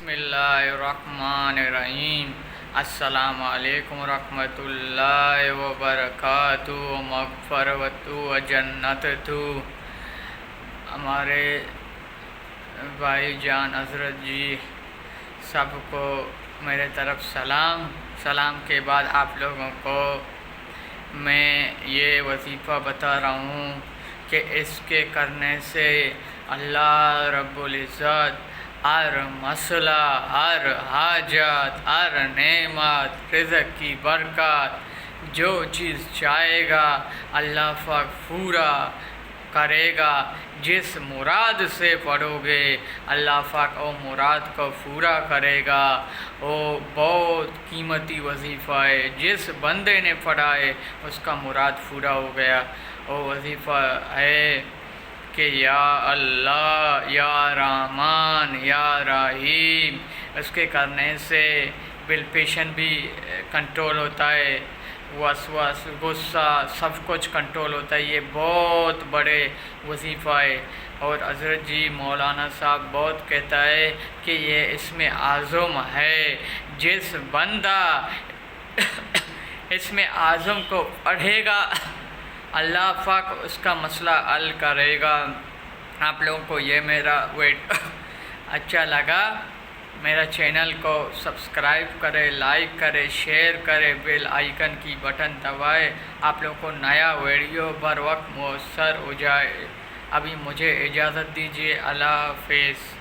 بسم اللہ الرحمن الرحیم۔ السلام علیکم ورحمۃ اللہ وبرکاتہ، مغفرت و جنت تو۔ ہمارے بھائی جان حضرت جی سب کو میرے طرف سلام کے بعد آپ لوگوں کو میں یہ وظیفہ بتا رہا ہوں کہ اس کے کرنے سے اللہ رب العزت ہر مسئلہ، ہر حاجت، ہر نعمت، رزق کی برکت، جو چیز چاہے گا اللہ پاک پورا کرے گا۔ جس مراد سے پڑھو گے اللہ پاک وہ مراد کو پورا کرے گا۔ وہ بہت قیمتی وظیفہ ہے، جس بندے نے پڑھا ہے اس کا مراد پورا ہو گیا۔ وہ وظیفہ ہے کہ یا اللہ، یا رحمان، یا رحیم۔ اس کے کرنے سے بالپیشن بھی کنٹرول ہوتا ہے، وسواس، غصہ، سب کچھ کنٹرول ہوتا ہے۔ یہ بہت بڑے وظیفہ ہے۔ اور حضرت جی مولانا صاحب بہت کہتا ہے کہ یہ اس میں اعظم ہے۔ جس بندہ اس میں اعظم کو پڑھے گا اللہ پاک اس کا مسئلہ حل کرے گا۔ آپ لوگوں کو یہ میرا اچھا لگا، میرا چینل کو سبسکرائب کرے، لائک کرے، شیئر کرے، بیل آئیکن کی بٹن دبائے، آپ لوگوں کو نیا ویڈیو بر وقت میسر ہو جائے۔ ابھی مجھے اجازت دیجیے، اللہ حافظ۔